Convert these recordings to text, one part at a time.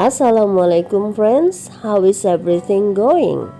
Assalamualaikum friends, how is everything going?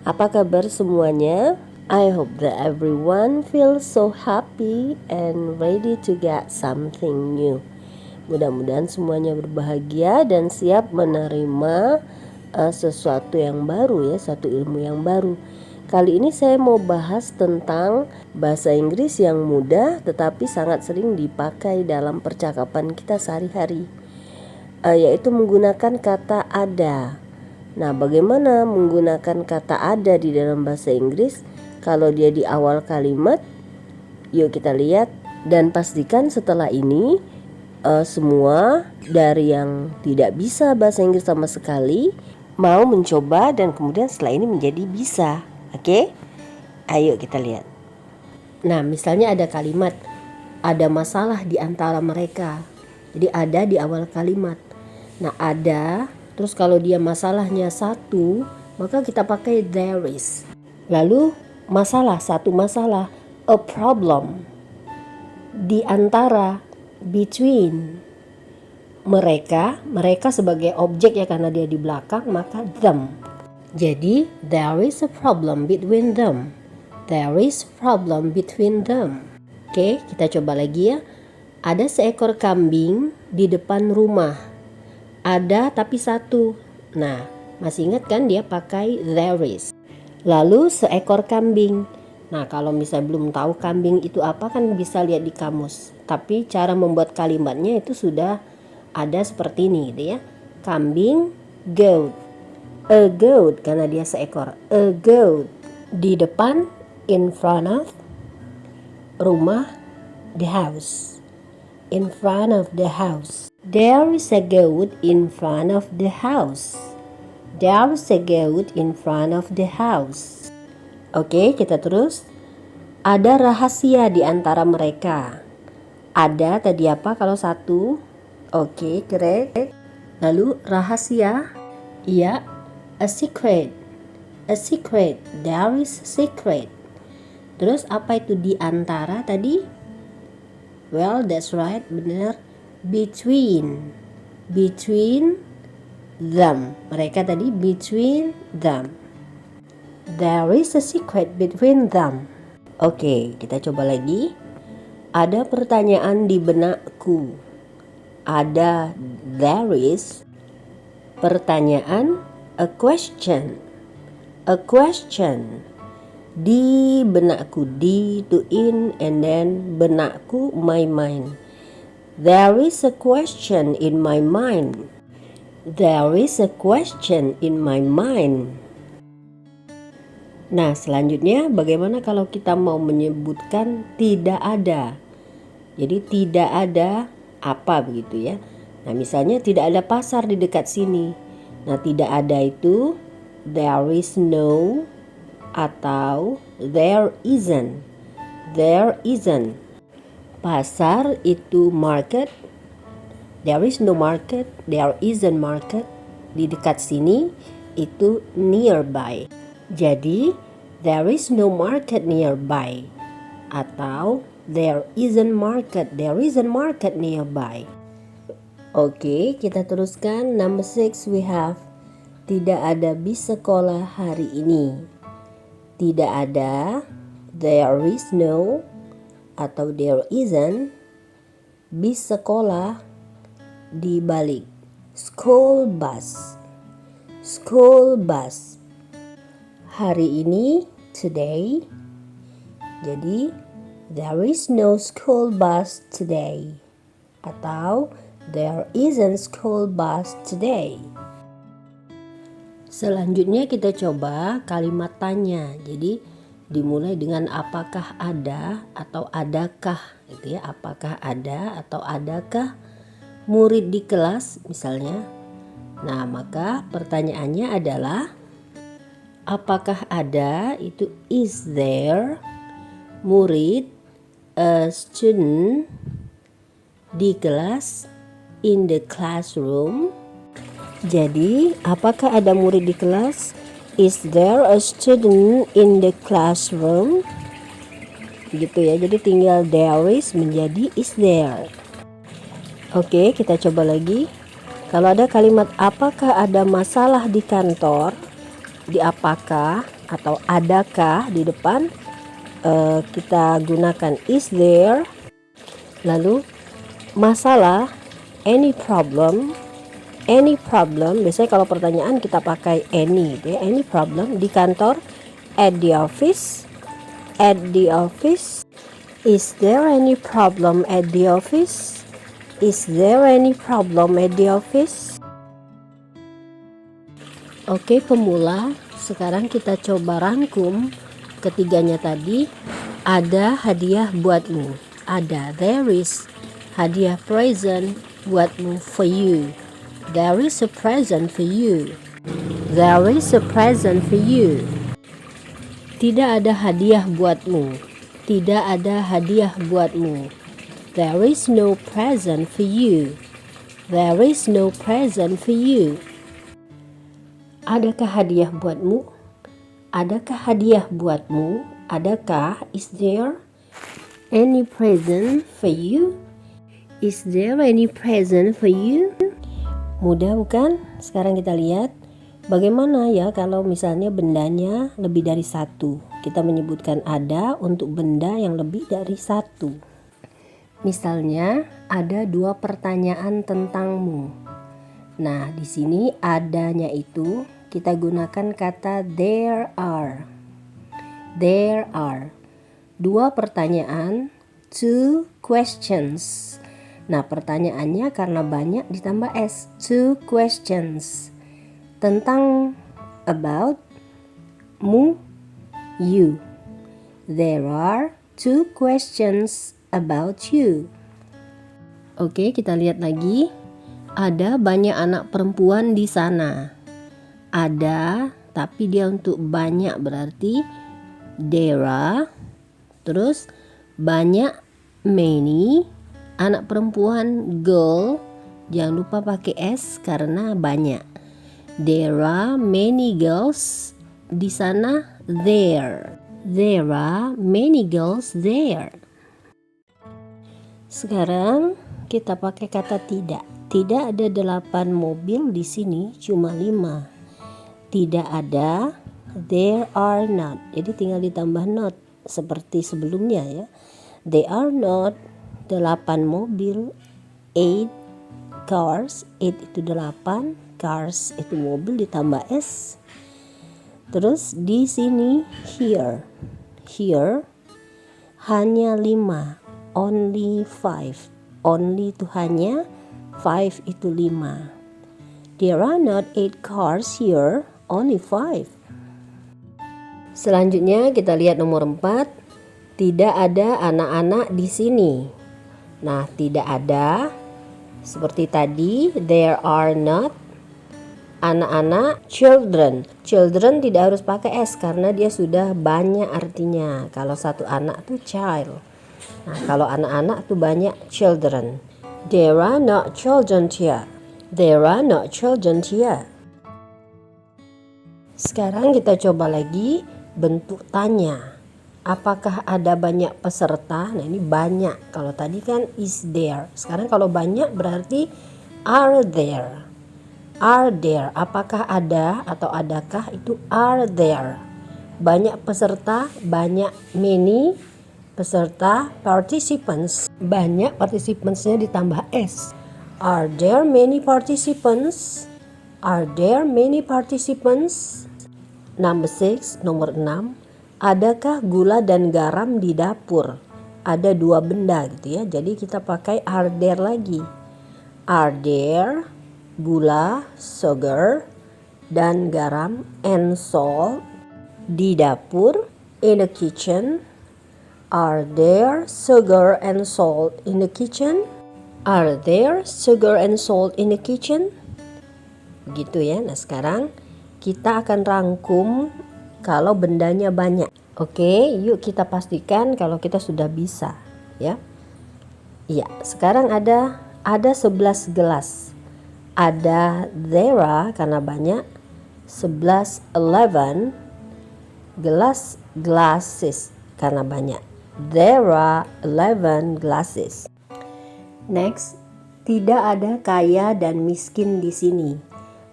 Apa kabar semuanya? I hope that everyone feels so happy and ready to get something new. Mudah-mudahan semuanya berbahagia dan siap menerima sesuatu yang baru ya, satu ilmu yang baru. Kali ini saya mau bahas tentang bahasa Inggris yang mudah tetapi sangat sering dipakai dalam percakapan kita sehari-hari. Yaitu menggunakan kata ada. Nah, bagaimana menggunakan kata ada di dalam bahasa Inggris? Kalau dia di awal kalimat, yuk kita lihat dan pastikan setelah ini semua dari yang tidak bisa bahasa Inggris sama sekali mau mencoba dan kemudian setelah ini menjadi bisa. Oke? Ayo kita lihat. Nah, misalnya ada kalimat ada masalah di antara mereka. Jadi ada di awal kalimat. Nah, ada, terus kalau dia masalahnya satu, maka kita pakai there is. Lalu masalah, satu masalah, a problem. Di antara, between. Mereka sebagai objek ya karena dia di belakang, maka them. Jadi there is a problem between them. There is problem between them. Oke, kita coba lagi ya. Ada seekor kambing di depan rumah. Ada tapi satu. Nah, masih ingat kan dia pakai there is. Lalu seekor kambing. Nah, kalau misalnya belum tahu kambing itu apa kan bisa lihat di kamus. Tapi cara membuat kalimatnya itu sudah ada seperti ini gitu ya. Kambing, goat. A goat karena dia seekor. A goat. Di depan, in front of, rumah, the house. In front of the house. There is a goat in front of the house. There is a goat in front of the house. Oke, kita terus. Ada rahasia di antara mereka. Ada tadi apa kalau satu? Oke, correct. Lalu rahasia. Iya, a secret. A secret. There is a secret. Terus apa itu di antara tadi? Well, that's right, benar. Between them. Mereka tadi between them. There is a secret between them. Oke, kita coba lagi. Ada pertanyaan di benakku. Ada there is. Pertanyaan, a question. A question. Di benakku, di to in and then benakku my mind. There is a question in my mind. There is a question in my mind. Nah, selanjutnya bagaimana kalau kita mau menyebutkan tidak ada? Jadi tidak ada apa begitu ya. Nah, misalnya tidak ada pasar di dekat sini. Nah, tidak ada itu there is no atau there isn't. There isn't. Pasar itu market. There is no market. There isn't market. Di dekat sini itu nearby. Jadi there is no market nearby. Atau there isn't market. There isn't market nearby. Oke, kita teruskan. Number 6 we have tidak ada bis sekolah hari ini. Tidak ada. There is no atau there isn't bis sekolah di balik school bus. School bus. Hari ini, today. Jadi there is no school bus today atau there isn't school bus today. Selanjutnya kita coba kalimat tanya. Jadi dimulai dengan apakah ada atau adakah gitu ya. Apakah ada atau adakah murid di kelas misalnya. Nah, maka pertanyaannya adalah apakah ada itu is there murid a student di kelas in the classroom. Jadi apakah ada murid di kelas? Is there a student in the classroom? Gitu ya, jadi tinggal there is menjadi is there. Oke, kita coba lagi. Kalau ada kalimat apakah ada masalah di kantor, di apakah atau adakah di depan, kita gunakan is there. Lalu masalah, any problem. Biasanya kalau pertanyaan kita pakai any, ya, any problem di kantor. At the office, is there any problem at the office? Is there any problem at the office? Oke, pemula, sekarang kita coba rangkum ketiganya tadi. Ada hadiah buatmu. Ada, there is hadiah present buatmu, for you. There is a present for you. There is a present for you. Tidak ada hadiah buatmu. Tidak ada hadiah buatmu. There is no present for you. There is no present for you. Adakah hadiah buatmu? Adakah hadiah buatmu? Adakah, is there any present for you? Is there any present for you? Mudah bukan? Sekarang kita lihat bagaimana ya kalau misalnya bendanya lebih dari satu. Kita menyebutkan ada untuk benda yang lebih dari satu. Misalnya ada 2 pertanyaan tentangmu. Nah, di sini adanya itu kita gunakan kata there are. There are 2 pertanyaan, 2 questions. Nah, pertanyaannya karena banyak ditambah s, 2 questions. Tentang, about, mu, you. There are 2 questions about you. Oke, kita lihat lagi. Ada banyak anak perempuan di sana. Ada, tapi dia untuk banyak berarti there are. Terus banyak, many. Anak perempuan, girl. Jangan lupa pakai s karena banyak. There are many girls di sana, there. There are many girls there. Sekarang kita pakai kata tidak. Tidak ada 8 mobil di sini, cuma 5. Tidak ada, there are not. Jadi tinggal ditambah not seperti sebelumnya ya. There are not 8 mobil, 8 cars. 8 itu 8, cars itu mobil ditambah s. Terus di sini here. Here hanya 5, only 5. Only itu hanya, 5 itu 5. There are not 8 cars here, only 5. Selanjutnya kita lihat nomor 4. Tidak ada anak-anak di sini. Nah, tidak ada seperti tadi, there are not. Anak-anak, children. Children tidak harus pakai s karena dia sudah banyak artinya. Kalau satu anak tuh child. Nah, kalau anak-anak tuh banyak, children. There are not children here. There are not children here. Sekarang kita coba lagi bentuk tanya. Apakah ada banyak peserta? Nah, ini banyak. Kalau tadi kan is there. Sekarang kalau banyak berarti are there. Are there. Apakah ada atau adakah itu are there. Banyak peserta, banyak, many peserta, participants. Banyak participantsnya ditambah s. Are there many participants? Are there many participants? Number 6, nomor 6. Adakah gula dan garam di dapur? Ada 2 benda gitu ya. Jadi kita pakai are there lagi. Are there gula, sugar, dan garam and salt di dapur, in the kitchen? Are there sugar and salt in the kitchen? Are there sugar and salt in the kitchen? Begitu ya. Nah, sekarang kita akan rangkum kalau bendanya banyak. Oke, yuk kita pastikan kalau kita sudah bisa ya. Iya, sekarang ada 11 gelas. Ada there are karena banyak. 11 gelas, glasses karena banyak. There are 11 glasses. Next, Tidak ada kaya dan miskin di sini.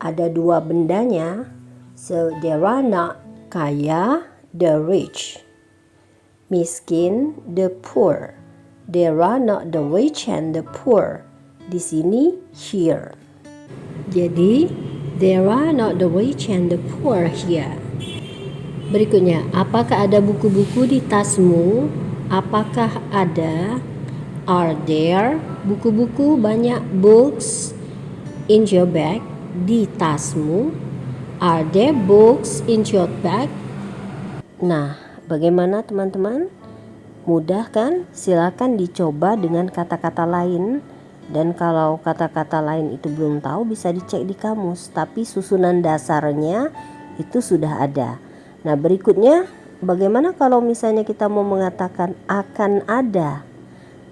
Ada dua bendanya. So there are not kaya, the rich. Miskin, the poor. There are not the rich and the poor. Di sini, here. Jadi, there are not the rich and the poor here. Berikutnya, apakah ada buku-buku di tasmu? Apakah ada? Are there buku-buku, banyak books in your bag, di tasmu? Are there books in your bag? Nah, bagaimana teman-teman? Mudah kan? Silakan dicoba dengan kata-kata lain. Dan kalau kata-kata lain itu belum tahu, bisa dicek di kamus. Tapi susunan dasarnya itu sudah ada. Nah, berikutnya bagaimana kalau misalnya kita mau mengatakan akan ada?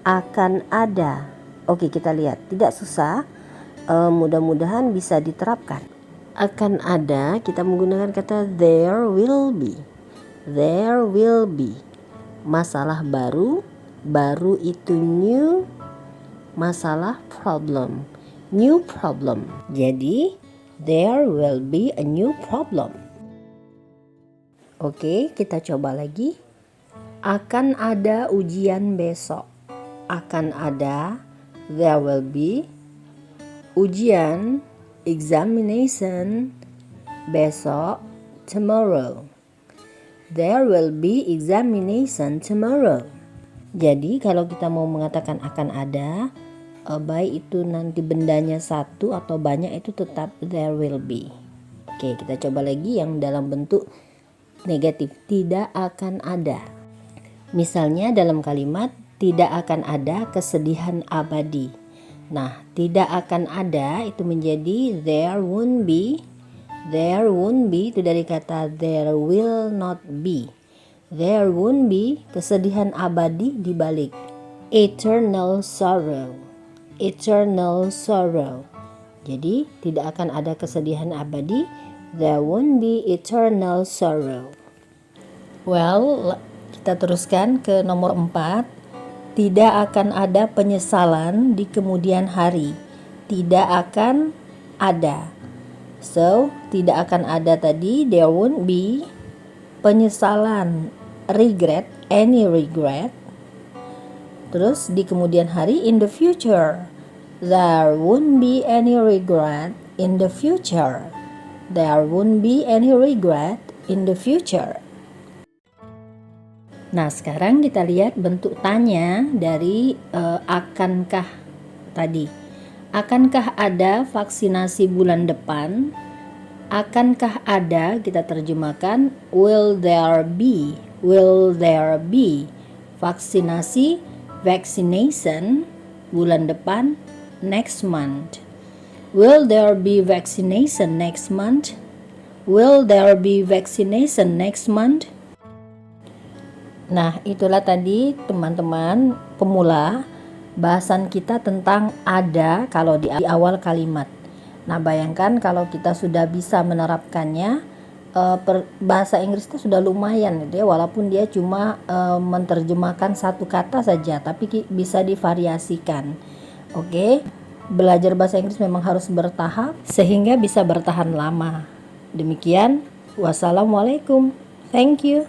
Akan ada. Oke, kita lihat. Tidak susah. Mudah-mudahan bisa diterapkan. Akan ada, kita menggunakan kata there will be. There will be. Masalah baru. Baru itu new. Masalah problem. New problem. Jadi, there will be a new problem. Oke, kita coba lagi. Akan ada ujian besok. Akan ada, there will be. Ujian, examination, besok, tomorrow. There will be examination tomorrow. Jadi kalau kita mau mengatakan akan ada, baik itu nanti bendanya satu atau banyak, itu tetap there will be. Oke, kita coba lagi yang dalam bentuk negatif. Tidak akan ada. Misalnya dalam kalimat tidak akan ada kesedihan abadi. Nah, tidak akan ada itu menjadi there won't be. There won't be itu dari kata there will not be. There won't be kesedihan abadi dibalik. Eternal sorrow. Eternal sorrow. Jadi tidak akan ada kesedihan abadi. There won't be eternal sorrow. Well, kita teruskan ke nomor 4. Tidak akan ada penyesalan di kemudian hari. Tidak akan ada. So, tidak akan ada tadi, there won't be. Penyesalan, regret, any regret. Terus di kemudian hari, in the future. There won't be any regret in the future. There won't be any regret in the future. Nah, sekarang kita lihat bentuk tanya dari akankah tadi. Akankah ada vaksinasi bulan depan? Akankah ada, kita terjemahkan will there be. Will there be vaksinasi, vaccination, bulan depan, next month. Will there be vaccination next month? Will there be vaccination next month? Nah, itulah tadi teman-teman pemula bahasan kita tentang ada kalau di awal kalimat. Nah, bayangkan kalau kita sudah bisa menerapkannya, bahasa Inggris itu sudah lumayan gitu ya, walaupun dia cuma menerjemahkan satu kata saja, tapi bisa divariasikan. Oke, belajar bahasa Inggris memang harus bertahap sehingga bisa bertahan lama. Demikian, wassalamualaikum. Thank you.